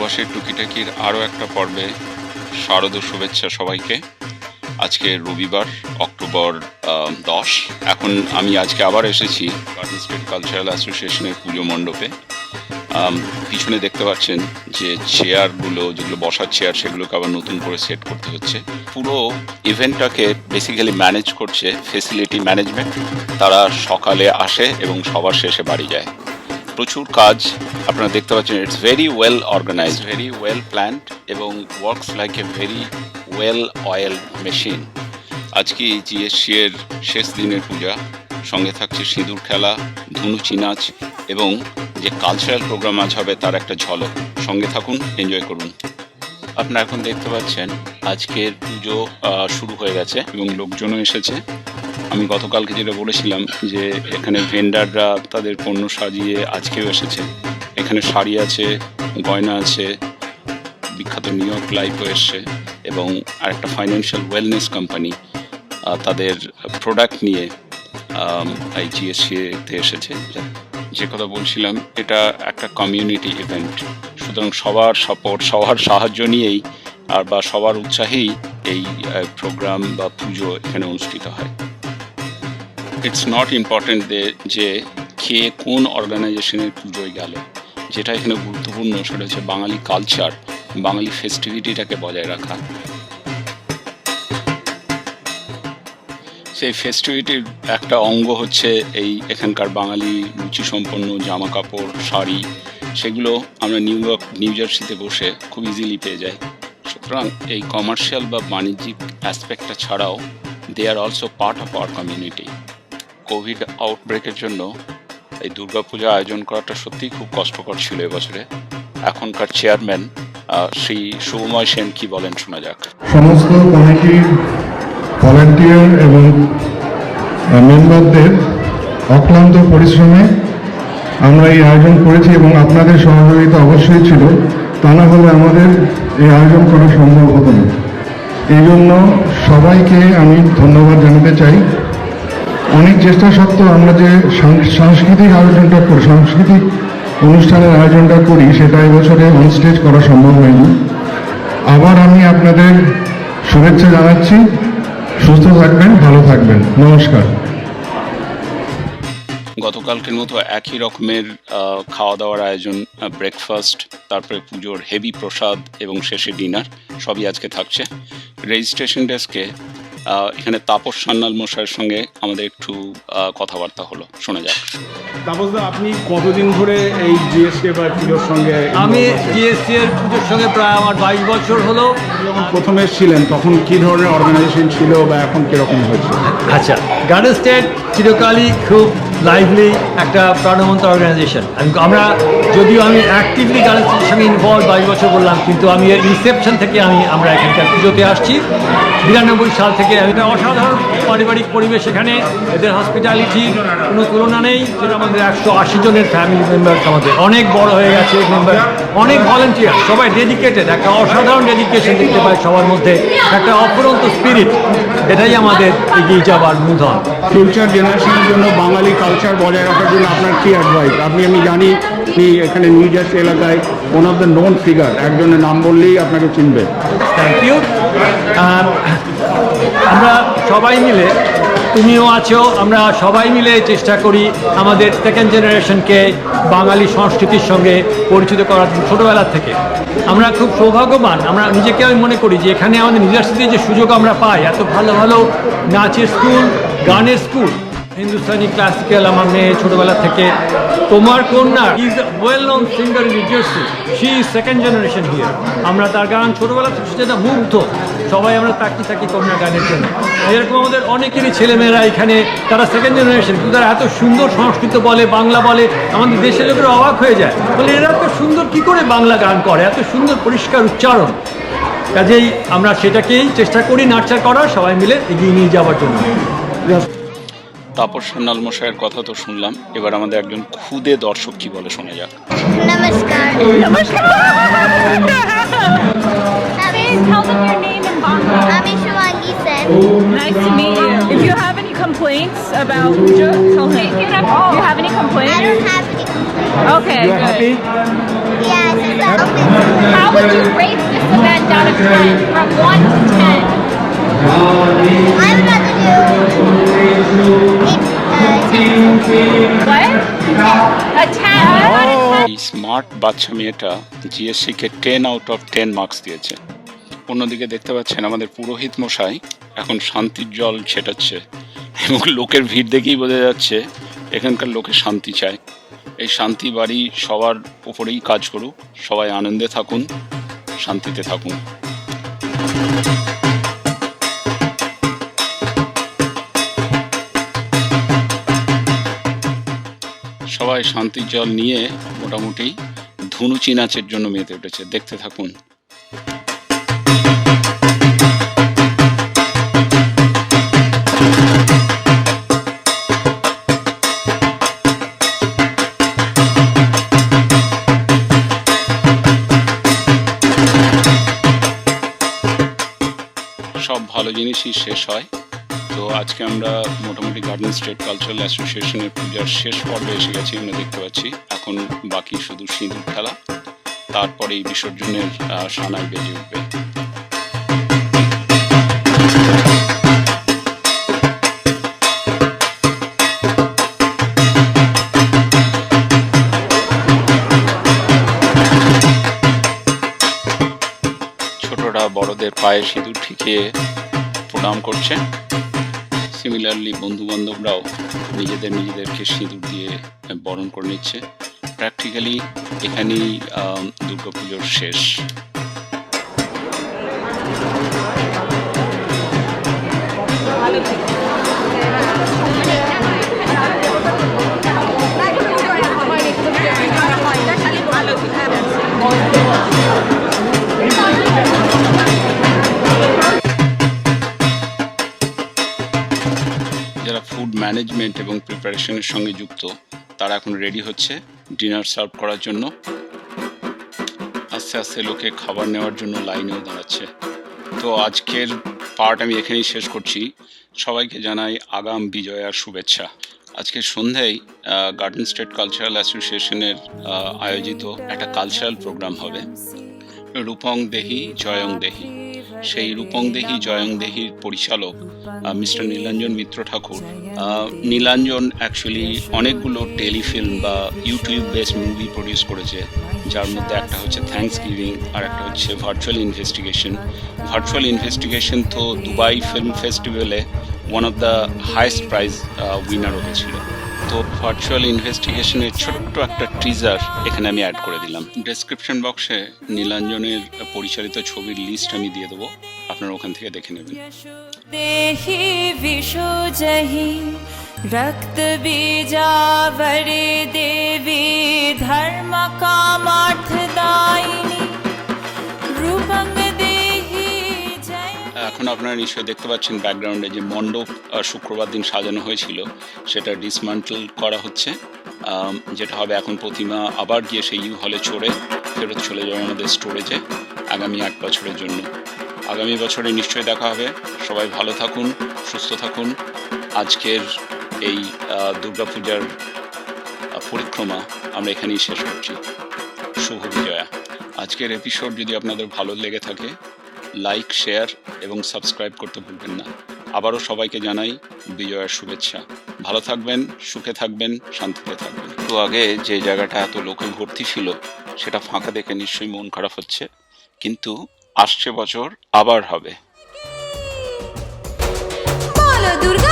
প্রবাসের টুকিটাকির আরও একটা পর্বে শারদ শুভেচ্ছা সবাইকে। আজকে রবিবার অক্টোবর 10। এখন আমি আজকে আবার এসেছি গার্ডেন স্টেট কালচারাল অ্যাসোসিয়েশনের পুজো মণ্ডপে। পিছনে দেখতে পাচ্ছেন যে চেয়ারগুলো, যেগুলো বসার চেয়ার, সেগুলোকে আবার নতুন করে সেট করতে হচ্ছে। পুরো ইভেন্টটাকে বেসিক্যালি ম্যানেজ করছে ফেসিলিটি ম্যানেজমেন্ট। তারা সকালে আসে এবং সবার শেষে বাড়ি যায়। প্রচুর কাজ আপনারা দেখতে পাচ্ছেন। It's very well organized, very well planned এবং works like a very well oil machine. আজকে এই জিএসসি এর শেষ দিনের পূজা, সঙ্গে থাকছে সিঁদুর খেলা, ধুনুচি নাচ এবং যে কালচারাল প্রোগ্রাম আজ হবে তার একটা ঝলক। সঙ্গে থাকুন, এনজয় করুন। আপনারা এখন দেখতে পাচ্ছেন আজকের পুজো শুরু হয়ে গেছে এবং লোকজনও এসেছে। আমি গতকালকে যেটা বলেছিলাম যে এখানে ভেন্ডাররা তাদের পণ্য সাজিয়ে আজকেও এসেছে। এখানে শাড়ি আছে, গয়না আছে, বিখ্যাত নিউ ইয়র্ক লাইফও এসছে এবং আরেকটা ফাইন্যান্সিয়াল ওয়েলনেস কোম্পানি তাদের প্রোডাক্ট নিয়ে এই জিএসসিতে এসেছে। যে কথা বলছিলাম, এটা একটা কমিউনিটি ইভেন্ট, সুতরাং সবার সাপোর্ট, সবার সাহায্য নিয়েই আর বা সবার উৎসাহেই এই প্রোগ্রাম বা পুজো এখানে অনুষ্ঠিত হয়। ইটস নট ইম্পর্টেন্ট যে কে কোন অর্গানাইজেশনের পুজোয় গেল। যেটা এখানে গুরুত্বপূর্ণ সেটা হচ্ছে বাঙালি কালচার, বাঙালি ফেস্টিভিটিটাকে বজায় রাখা। সেই ফেস্টিভিটির একটা অঙ্গ হচ্ছে এই এখানকার বাঙালি রুচিসম্পন্ন জামা কাপড়, শাড়ি, সেগুলো আমরা নিউ জার্সিতে বসে খুব ইজিলি পেয়ে যাই। সুতরাং এই কমার্শিয়াল বা বাণিজ্যিক অ্যাসপেক্টটা ছাড়াও they are also part of our community. Covid আউটব্রেকের জন্য এই দুর্গাপূজা আয়োজন করাটা সত্যিই খুব কষ্টকর ছিল এবছরে। এখনকার চেয়ারম্যান শ্রী শুভময় সেন কি বলেন শোনা যাক। সমস্ত কমিটির ভলান্টিয়ার এবং মেম্বারদের অক্লান্ত পরিশ্রমে আমরা এই আয়োজন করেছি এবং আপনাদের সহযোগিতা অবশ্যই ছিল। তা না হলে আমাদের এই আয়োজন করা সম্ভব হতো না। এই জন্য সবাইকে আমি ধন্যবাদ জানাতে চাই। অনেক চেষ্টা সত্ত্বেও আমরা যে সাংস্কৃতিক আয়োজনটা করি, সাংস্কৃতিক অনুষ্ঠানের আয়োজনটা করি, সেটা এবছরে অনস্টেজ করা সম্ভব হয়নি। আবার আমি আপনাদের শুভেচ্ছা জানাচ্ছি। সুস্থ থাকবেন, ভালো থাকবেন। নমস্কার। গতকালকের মতো একই রকমের খাওয়া দাওয়ার আয়োজন, ব্রেকফাস্ট, তারপরে পুজোর হেভি প্রসাদ এবং শেষে ডিনার, সবই আজকে থাকছে। রেজিস্ট্রেশন ডেস্কে এখানে তাপস সান্যাল মশাইয়ের সঙ্গে আমাদের একটু কথাবার্তা হলো, শোনা যাক। তাপসদা, আপনি কতদিন ধরে এই জিএসসি বা পুজোর সঙ্গে? আমি জিএসসি এর পুজোর সঙ্গে প্রায় আমার 22 বছর হলো। যখন প্রথম এসেছিলেন তখন কি ধরনের অর্গানাইজেশন ছিল বা এখন কীরকম হয়েছে? আচ্ছা, গার্ডেন স্টেট চিরকালই খুব লাইভলি একটা প্রাণবন্ত অর্গানাইজেশন। আমরা যদিও আমি অ্যাক্টিভলি গার্ডেন স্টেটের সঙ্গে ইনভলভ 22 বছর বললাম, কিন্তু আমি এর রিসেপশন থেকে আমরা এখানকার পুজোতে আসছি 92 সাল থেকে। এটা অসাধারণ পারিবারিক পরিবেশ এখানে, এদের হসপিটালিটির কোনো তুলনা নেই। যেটা আমাদের 180 জনের ফ্যামিলি মেম্বার্স, আমাদের অনেক বড় হয়ে গেছে মেম্বার, অনেক ভলেন্টিয়ার, সবাই ডেডিকেটেড। একটা অসাধারণ ডেডিকেশন দেখতে পাই সবার মধ্যে, একটা অপরন্ত স্পিরিট। এটাই আমাদের এগিয়ে যাবার মূলধন। ফিউচার জেনারেশনের জন্য বাঙালি কালচার বজায় রাখার জন্য আপনার কী অ্যাডভাইস? আমি জানি আপনি এখানে নিউ জার্সি এলাকায় one of the known figure, একজনের নাম বললেই আপনাকে চিনবে। Thank you. আমরা সবাই মিলে, তুমিও আছো, আমরা সবাই মিলে চেষ্টা করি আমাদের সেকেন্ড জেনারেশনকে বাঙালি সংস্কৃতির সঙ্গে পরিচিত করার ছোটোবেলা থেকে। আমরা খুব সৌভাগ্যবান, আমরা নিজেকে আমি মনে করি যে এখানে আমাদের ইউনিভার্সিটিতে যে সুযোগ আমরা পাই, এত ভালো ভালো নাচের স্কুল, গানের স্কুল, হিন্দুস্তানি ক্লাসিক্যাল আমার মেয়ে ছোটোবেলা থেকে। তোমার কন্যা is well known singer in new jersey, she is second generation here. আমরা তার গান ছোটোবেলা থেকে সেটা মুগ্ধ, সবাই আমরা তাকিয়ে থাকি কন্যা গানের জন্য। এরকম আমাদের অনেকেরই ছেলেমেয়েরা এখানে, তারা সেকেন্ড জেনারেশন, কিন্তু তারা এত সুন্দর সংস্কৃত বলে, বাংলা বলে, আমাদের দেশের লোকেরা অবাক হয়ে যায়, বলে এরা এত সুন্দর কী করে বাংলা গান করে, এত সুন্দর পরিষ্কার উচ্চারণ। কাজেই আমরা সেটাকেই চেষ্টা করি নার্চার করার, সবাই মিলে এগিয়ে নিয়ে যাওয়ার জন্য। তাপস সান্যাল মশাইয়ের কথা তো শুনলাম, এবার আমাদের একজন খুদে দর্শক কি বলে শোনা যাক। নমস্কার। আমি Shubhangi Sen. Nice to meet you. If you have any complaints about Puja, tell me. Do you have any I complaints? don't have any complaints. Okay, You are good. happy? Yes, it's How would you rate this event out of 10 from 1 to 10? I would rather do it, 10. What? A 10 out of 10? এই smart বাচ্চা মেয়েটা জিএসসিকে 10 out of 10 marks দিয়েছে। অন্যদিকে দেখতে পাচ্ছেন আমাদের পুরোহিত মশাই এখন শান্তির জল ছেটাচ্ছে এবং লোকের ভিড় দেখেই বোঝা যাচ্ছে এখানকার লোকে শান্তি চায়। এই শান্তি বাড়ি সবার উপরেই কাজ করুক, সবাই আনন্দে থাকুন, শান্তিতে থাকুন। সবাই শান্তির জল নিয়ে মোটামুটি ধুনুচি নাচের জন্য মেতে উঠেছে, দেখতে থাকুন। সব ভালো জিনিসই শেষ হয়। তো আজকে আমরা মোটামুটি গার্ডেন স্টেট কালচারাল অ্যাসোসিয়েশনের পূজার শেষ পর্বে এসে গেছি, আমরা দেখতে পাচ্ছি। এখন বাকি শুধু সিঁদুর খেলা, তারপরে এই বিসর্জনের সানাই বেজে উঠবে। ছোটরা বড়দের পায়ে সিঁদুর ঠিকিয়ে প্রণাম করছে। সিমিলারলি বন্ধু বান্ধবরাও নিজেদেরকে সিঁদুর দিয়ে বরণ করে নিচ্ছে। প্র্যাকটিক্যালি এখানেই দুর্গাপুজোর শেষ। যারা ফুড ম্যানেজমেন্ট এবং প্রিপারেশনের সঙ্গে যুক্ত তারা এখন রেডি হচ্ছে ডিনার সার্ভ করার জন্য। আস্তে আস্তে লোকে খাবার নেওয়ার জন্য লাইনেও দাঁড়াচ্ছে। তো আজকের পার্ট আমি এখানেই শেষ করছি। সবাইকে জানাই আগাম বিজয়ার শুভেচ্ছা। আজকে সন্ধ্যায় গার্ডেন স্টেট কালচারাল অ্যাসোসিয়েশনের আয়োজিত একটা কালচারাল প্রোগ্রাম হবে, রূপং দেহি জয়ং দেহি। সেই রূপং দেহি জয়ং দেহির পরিচালক মিস্টার নীলাঞ্জন মিত্র ঠাকুর। নীলাঞ্জন অ্যাকচুয়ালি অনেকগুলো টেলিফিল্ম বা ইউটিউব বেসড মুভি প্রডিউস করেছে, যার মধ্যে একটা হচ্ছে থ্যাঙ্কস গিভিং আর একটা হচ্ছে ভার্চুয়াল ইনভেস্টিগেশন। ভার্চুয়াল ইনভেস্টিগেশন তো দুবাই ফিল্ম ফেস্টিভ্যালে one of the highest prize উইনারও হয়েছিল। তো ভার্চুয়াল ইনভেস্টিগেশনের ছোট্ট একটা টিজার এখানে আমি অ্যাড করে দিলাম। ডেসক্রিপশন বক্সে নীলাঞ্জনের পরিচালিত ছবির লিস্ট আমি দিয়ে দেবো, আপনারা ওখান থেকে দেখে নেবেন। देहि विशुजहि रक्त बीजावरे देवी धर्म कामार्थदायिनी रूपं देहि जय। এখন আপনারা নিশ্চয়ই দেখতে পাচ্ছেন ব্যাকগ্রাউন্ডে যে মণ্ডপ শুক্রবার দিন সাজানো হয়েছিল সেটা ডিসমান্টল করা হচ্ছে, যেটা হবে এখন প্রতিমা আবার গিয়ে সেই ইউ হলে চড়ে ফেরত চলে যাবে আমাদের স্টোরেজে আগামী 1 বছরের জন্য। আগামী বছরে নিশ্চয়ই দেখা হবে। সবাই ভালো থাকুন, সুস্থ থাকুন। আজকের এই দুর্গাপূজার পরিক্রমা আমরা এখানেই শেষ করছি। শুভ বিজয়া। আজকের এপিসোড যদি আপনাদের ভালো লেগে থাকে লাইক, শেয়ার এবং সাবস্ক্রাইব করতে ভুলবেন না। আবারও সবাইকে জানাই বিজয়ার শুভেচ্ছা। ভালো থাকবেন, সুখে থাকবেন, শান্তিতে থাকবেন। তো আগে যে জায়গাটা এত লোকে ভর্তি ছিল সেটা ফাঁকা দেখে নিশ্চয়ই মন খারাপ হচ্ছে, কিন্তু আসছে বছর আবার হবে। बोलो दुर्गा